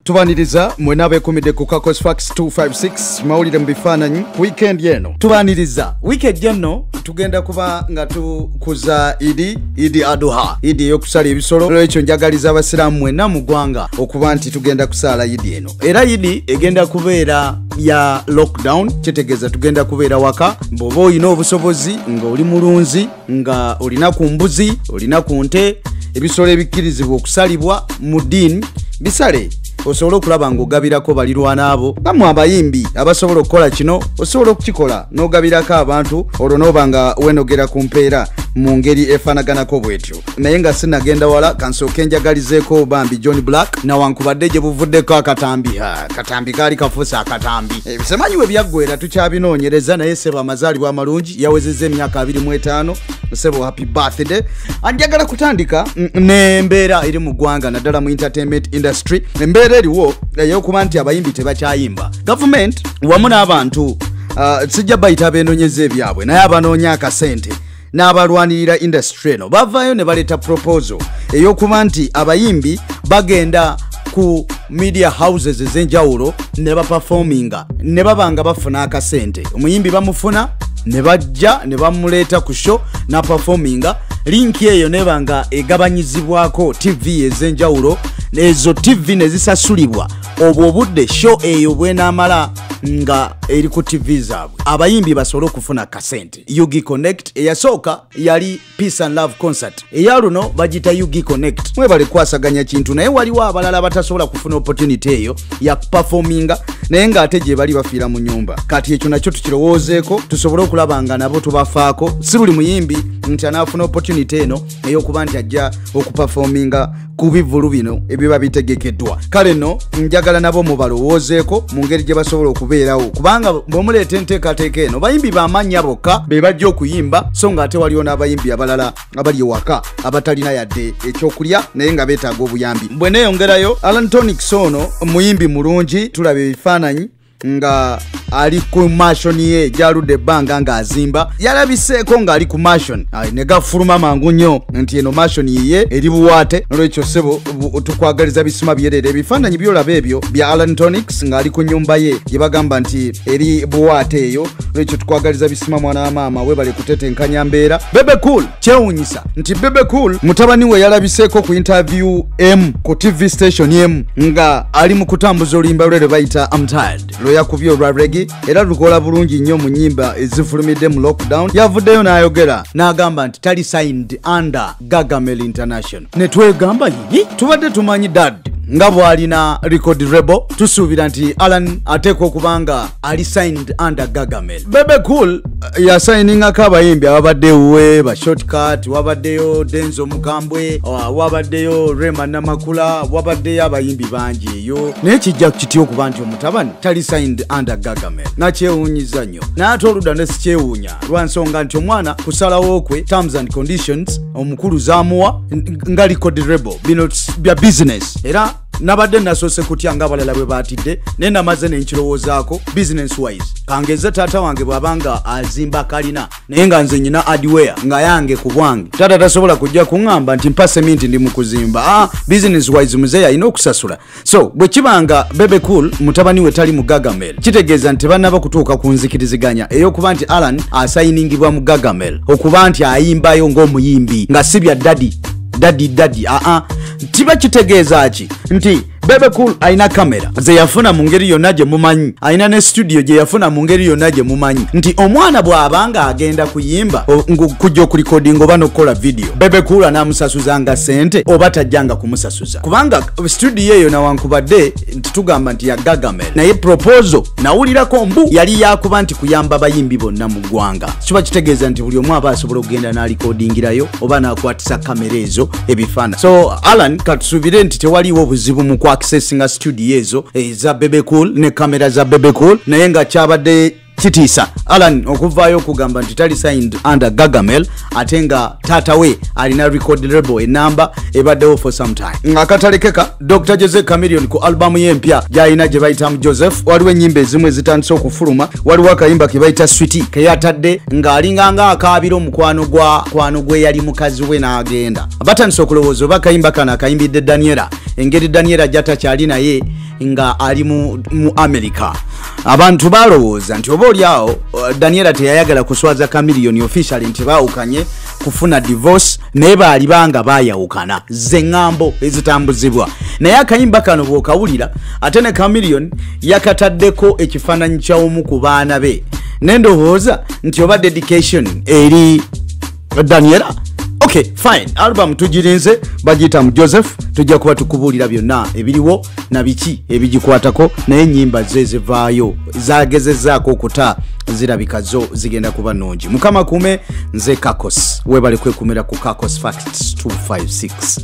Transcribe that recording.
tubaniriza mwena bekumide ku Kakos Fax 256 mawulire mbifaananyi weekend yeno tubaniriza weekend yeno tugenda kuba nga tukuza idi aduha idi yokusala ebisolo ekyo njagaliza abasiraamu mwena mu ggwanga okuba nti tugenda kusaala idi eno era idi egenda kubeera ya lockdown kitegeeza tugenda kubeera waka bw'oba olina obusobozi nga oli mulunzi nga olina ku mbuzi olina ku nte ebisolo ebikkirizibwa okusalibwa mu ddiini bisale osobola okulaba ng'ogabirako balirwana abo bamu abayimbi abasobola okukola kino osobola okukikola n'ogabirako abantu olwo n'oba nga wenogera ku mpeera mu ngeri efaanaganako bwetyo naye nga sinagenda wala kansooke njagalizeeko bambi John Black nawankubadde gye buvuddeko akatambi kaali kafuusa akatambi ebisemanyi we byaggwera tukyabinoonyereza naye sebo amazaalibwa amalungi yawezezza emyaka 25 sebo happy birthday anjagala kutandika n'embeera eri mu ggwanga naddala mu entertainment industry embeera eriwo eyokuba nti abayimbi tebakyayimba gavumenti wamu n'abantu sijja bayita beenoonyeza ebyabwe naye abanoonya akasente n'abalwanirira industry eno bavaayo ne baleeta proposal eyokuba nti abayimbi bagenda ku media houses ez'enjawulo ne baperforminga ne babanga bafuna akasente omuyimbi bamufuna ne bajja ne bamuleeta ku show na performinga linki eyo nebanga egabanyizibwako TV ez'enjawulo ezo TV nezisasulibwa obwo obudde show eyo bw'enaamala nga eri ku TV zaabwe abayimbi basobola okufuna kasente Yugi Connect eyasooka yali Peace and Love concert eyaluno bagita Yugi Connect mwebale kwasaganya kintu naye waliwo abalala batasobola kufuna opportunity eyo ya performinga naye nga ate gye bali bafiira mu nyumba kati ekyo nakyo tukirowoozeeko tusobole okulaba nga nabo tubafaako si buli muyimbi nti anaafuna opportunity eno ey'okuba nti ajja okuperforminga ku bivulu bino ebiba bitegekeddwa kale no njagala nabo mubalowoozeeko mu ngeri gye basobola okubeerawo kubanga bw'omuleeta enteekateeka eno bayimbi b'amannya bokka be bajja okuyimba so nga ate waliwo n'abayimbi abalala abali ewaka abatalina yadde ekyokulya naye nga beetaaga obuyambi bwe neeyongerayo Alan Tonix ono muyimbi mulungi tulaba ebifaananyi nga ali ku mashoni ye jaludde ebbanga nga azimba yalabiseeko nga ali ku mashoni ne gafuluma mangu nnyo nti eno mashoni ye eri buwaate olwekyo sebo tukwagaliza bisima byerere ebifaananyi byolaba ebyo bya Alan Tonix nga ali ku nnyumba ye gye bagamba nti eri buwaate eyo olwekyo tukwagaliza bisima mwana wa maama webale kutetenkanya mbeera Bebe Cool kyewuunyisa nti Bebe Cool mutabani we yalabiseeko ku interview ku TV station emu nga ali mu kutambuza oluyimba lwe bayita I'm Tired yakubye olwa reggae era lukola bulungi nnyo mu nnyimba ezifulumidde mu lockdown yavuddeyo n'ayogera n'agamba nti tali signed under Gagamel International ne twegamba yini tubadde tumanyi dad nga bw'alina record label tusuubira nti Alan ateekwa okubanga ali signed under Gagamel Bebe Cool yasayiningako abayimbi ababadde uwe ba shortcut wabaddeyo Denzo Mukambwe wabaddeyo Rema Namakula wabaddeyo abayimbi bangi eyo naye kijja kityo okuba nti omutabani tali signed under Gagamel nakyewuunyiza nnyo n'ate oludda ne sikyewuunya lwa nsonga nti omwana kusalawo kwe terms and conditions omukulu zaamuwa nga record label bino bya business era nabadde nasoose kutya nga abalala bwe baatidde naye namaze nenkirowoozaako business wise kangeze taata wange bw'abanga azimba kalina naye nga nze nyina hardware nga yange ku bwange taata tasobola kujja kuŋŋamba nti mpa seminti ndi mu kuzimba business wise muzeeyi alina okusasula so bwe kibanga Bebe Cool mutabani we tali mu Gagamel kitegeeza nti bannaba kutuuka ku nzikiriziganya ey'okuba nti Alan asayiningibwa mu Gagamel okuba nti ayimbayo ng'omuyimbi nga si bya dadi tiba kitegeeza ki nti Bebe Cool aina kamera ze yafuna mu ngeri yonna gye mumanyi aina ne studio gye yafuna mu ngeri yonna gye mumanyi nti omwana bw'abanga agenda kuyimba kujja okulikodinga oba n'okukola video Bebe Cool anaamusasuzanga sente oba tajjanga kumusasuza kubanga studio eyo nawankubadde nti tugamba nti ya Gagamel naye proposal nawulirako mbu yali yakuba nti kuyamba abayimbi bonna mu ggwanga kiba kitegeeza nti buli omu aba asobola okugenda n'alikodingirayo oba n'akwatisa kamera ezo ebifaana so Alan katusuubire nti tewaliwo obuzibu mu accessing studio ezo eza Bebe Cool ne kamera za Bebe Cool naye nga kyabadde kitiisa. Alan okuvaayo okugamba nti tali signed under Gagamel ate nga taata we alina record label enamba ebaddewo for some time. Ng'akatalekeka Dr. Jose Chameleone ku albamu y'empya gy'alina gye bayitamu Joseph, waliwo ennyimba ezimu ezitandise okufuluma. Waliwo akayimba ke bayita Sweetie ke yatadde ng'alinganga akaabira omukwano gwe yali mukazi we n'agenda. Batandise okulowooza oba akayimba kano akayimbidde Daniela, engeri Daniela gy'atakyali naye nga ali mu America. Abantu balowooza nti oba oliawo Daniela teyayagala kuswaza Chameleone officially nti baawukanye kufuna divorce naye baali banga baayawukana zeŋŋambo ezitambuzibwa. Naye akayimba kano bw'okawulira ate ne Chameleone yakataddeko ekifaananyi ky'omu ku baana be. Nendowooza nti oba dedication eri Daniela. Okay, fine. Album tugirinze bagita mu Joseph, tujja kuba tukubuulira byonna ebiriwo na biki ebigikwatako naye ennyimba ze zivaayo zagezezaako okuta zirabika zo zigenda kuba nnungi. Mukama kume nze Kakos, webale kwekumira ku Kakos Facts 256.